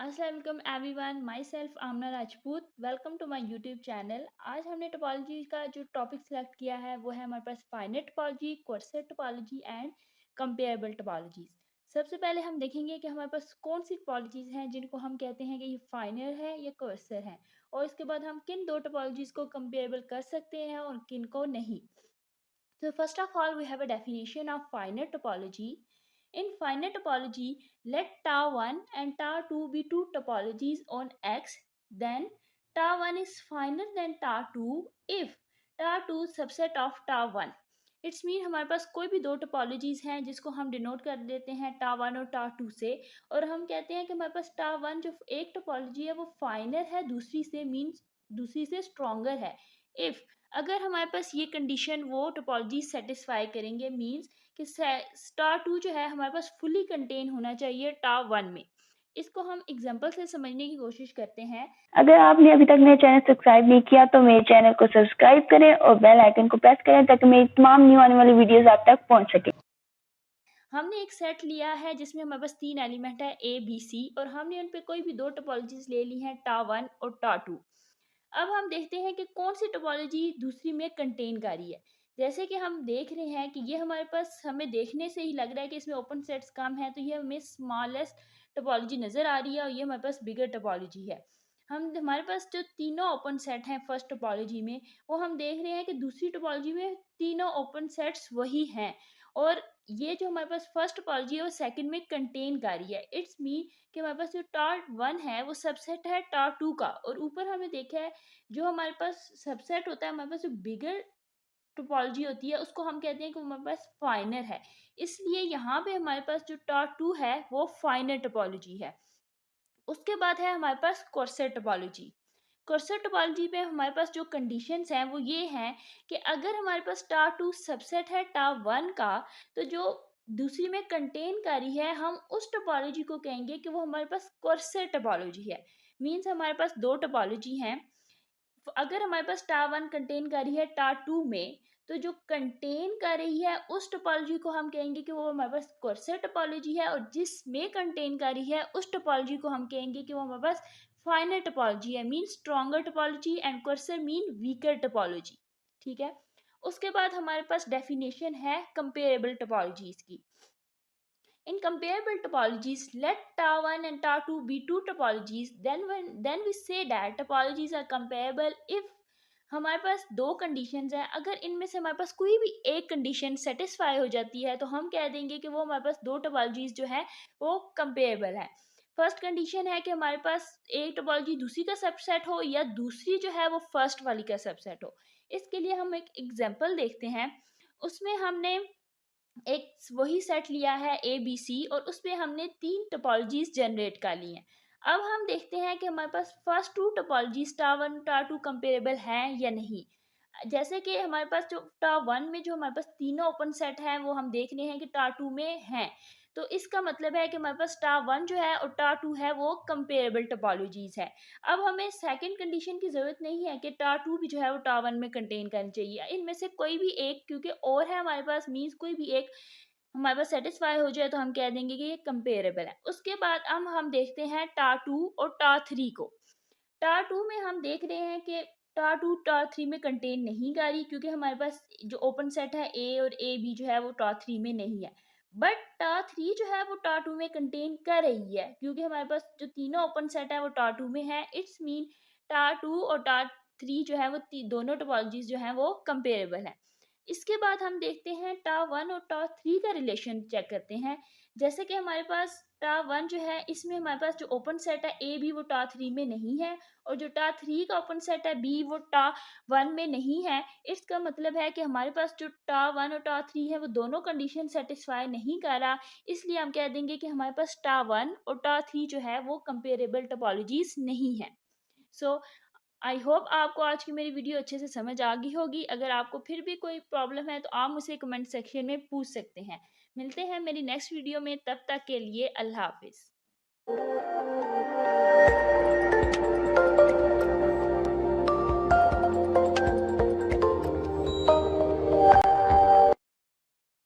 अस्सलाम वालेकुम everyone, myself Amna Rajput. Welcome to my YouTube channel. आज हमने टोपोलॉजी का जो टॉपिक सेलेक्ट किया है वो है हमारे पास finite topology, quadratic topology and comparable topologies. सबसे पहले हम देखेंगे कि हमारे पास कौन सी टोपोलॉजीज हैं जिनको हम कहते हैं कि ये फाइनल है या क्वाड्रेटिक है, और इसके बाद हम किन दो टोपोलॉजीज को कंपेरेबल कर सकते हैं और किन को नहीं। So first of all, we have a definition of finite topology. In finite topology, let tau1 and tau2 be two topologies on X, then tau1 is finer than tau2 if tau2 subset of tau1. It's mean हमारे पास कोई भी दो topologies हैं जिसको हम denote कर देते हैं tau1 और tau2 से, और हम कहते हैं कि हमारे पास tau1 जो एक टोपोलॉजी है वो फाइनर है दूसरी से, मीन्स दूसरी से स्ट्रॉन्गर है। इफ अगर हमारे पास ये कंडीशन वो टोपोलॉजी सेटिस्फाई करेंगे, मींस कि स्टार टू जो है हमारे पास फुली कंटेन होना चाहिए टार वन में। इसको हम एग्जांपल से समझने की कोशिश करते हैं। अगर आपने अभी तक मेरे चैनल सब्सक्राइब नहीं किया तो मेरे चैनल को सब्सक्राइब करें और बेल आइकन को प्रेस करें ताकि मेरी तमाम न्यू आने वाली वीडियोस आप तक पहुंच सके। हमने एक सेट लिया है जिसमें हमारे पास तीन एलिमेंट है ए बी सी, और हमने उन पे कोई भी दो टोपोलॉजीज ले ली हैं टा वन और टा टू। अब हम देखते हैं कि कौन सी टोपोलॉजी दूसरी में कंटेन कर रही है। जैसे कि हम देख रहे हैं कि ये हमारे पास, हमें देखने से ही लग रहा है कि इसमें ओपन सेट्स कम है, तो ये हमें स्मॉलेस्ट टोपोलॉजी नजर आ रही है और ये हमारे पास बिगर टोपोलॉजी है। हम हमारे पास जो तीनों ओपन सेट हैं फर्स्ट टोपोलॉजी में, वो हम देख रहे हैं कि दूसरी टोपोलॉजी में तीनों ओपन सेट्स वही हैं, और ये जो हमारे पास फर्स्ट टोपोलॉजी है वो सेकंड में कंटेन कर रही है। इट्स मीन कि हमारे पास जो टार वन है वो सबसेट है टार टू का, और ऊपर हमने देखा है जो हमारे पास सबसेट होता है, हमारे पास जो बिगर टोपोलॉजी होती है उसको हम कहते हैं कि वो हमारे पास फाइनर है। इसलिए यहाँ पे हमारे पास जो टार टू है वो फाइनर टोपोलॉजी है। उसके बाद है हमारे पास क्वाड्रेटिक टोपोलॉजी। क्वाड्रेटिक टोपोलॉजी पे हमारे पास जो कंडीशंस हैं वो ये हैं कि अगर हमारे पास टार टू सबसेट है टार वन का, तो जो दूसरी में कंटेन कर रही है हम उस टोपोलॉजी को कहेंगे कि वो हमारे पास क्वाड्रेटिक टोपोलॉजी है। मीन्स हमारे पास दो टोपोलॉजी हैं। अगर हमारे पास टार वन कंटेन कर रही है टार टू में, तो जो कंटेन कर रही है उस टोपोलॉजी को हम कहेंगे कि वो हमारे पास क्वाड्रेटिक टोपोलॉजी है, और जिसमें कंटेन कर रही है उस टोपोलॉजी को हम कहेंगे कि वो हमारे पास फाइनल टोपोलॉजी है, mean stronger topology, and quadratic mean weaker topology. ठीक है। उसके बाद हमारे पास डेफिनेशन है कंपेरेबल टोपोलॉजीज की। In comparable topologies, let tau1 and tau2 be two topologies. Then we say that topologies are comparable if हमारे पास दो कंडीशंस हैं। अगर इनमें से हमारे पास कोई भी एक कंडीशन सेटिस्फाई हो जाती है तो हम कह देंगे कि वो हमारे पास दो टोपोलॉजीज जो है वो कंपेरेबल है। फर्स्ट कंडीशन है कि हमारे पास एक टोपोलॉजी दूसरी का सबसेट हो, या दूसरी जो है वो फर्स्ट वाली का सबसेट हो। इसके लिए हम एक एग्जांपल देखते हैं। उसमें हमने एक वही सेट लिया है ए बी सी, और उसमें हमने तीन टोपोलॉजीज जनरेट कर ली हैं। अब हम देखते हैं कि हमारे पास first two topologies tau one tau two comparable हैं या नहीं। जैसे कि हमारे पास जो टार वन में जो हमारे पास तीनों ओपन सेट हैं वो हम देख रहे हैं कि टार टू में हैं, तो इसका मतलब है कि हमारे पास टार वन जो है और टार टू है वो कंपेरेबल टोपोलॉजीज है। अब हमें सेकंड कंडीशन की जरूरत नहीं है कि टार टू भी जो है वो टार वन में कंटेन करनी चाहिए। इनमें से कोई भी एक क्योंकि और है हमारे पास, मीन्स कोई भी एक हमारे पास सेटिस्फाई हो जाए तो हम कह देंगे कि ये कंपेरेबल है। उसके बाद हम देखते हैं टार टू और टार थ्री को। टार टू में हम देख रहे हैं कि टार टू टार थ्री में कंटेन नहीं कर रही, क्योंकि हमारे पास जो ओपन सेट है ए और ए बी जो है वो टार थ्री में नहीं है। बट टार थ्री जो है वो टार टू में कंटेन कर रही है, क्योंकि हमारे पास जो तीनों ओपन सेट है वो टार टू में है। इट्स मीन टार टू और टार थ्री जो है वो दोनों टोपोलॉजीज जो है वो कंपेरेबल है। इसके बाद हम देखते हैं टार वन और टार थ्री का रिलेशन चेक करते हैं। जैसे कि हमारे पास टार वन जो है इसमें हमारे पास जो ओपन सेट है ए बी वो टार थ्री में नहीं है, और जो टार थ्री का ओपन सेट है बी वो टार वन में नहीं है। इसका मतलब है कि हमारे पास जो टार वन और टार थ्री है वो दोनों कंडीशन सेटिस्फाई नहीं कर रहा। इसलिए हम कह देंगे कि हमारे पास टार वन और टार थ्री जो है वो कंपेरेबल टोपोलॉजीज नहीं है। सो आई होप आपको आज की मेरी वीडियो अच्छे से समझ आ गई होगी। अगर आपको फिर भी कोई प्रॉब्लम है तो आप मुझसे कमेंट सेक्शन में पूछ सकते हैं। मिलते हैं मेरी नेक्स्ट वीडियो में, तब तक के लिए अल्लाह हाफिज़।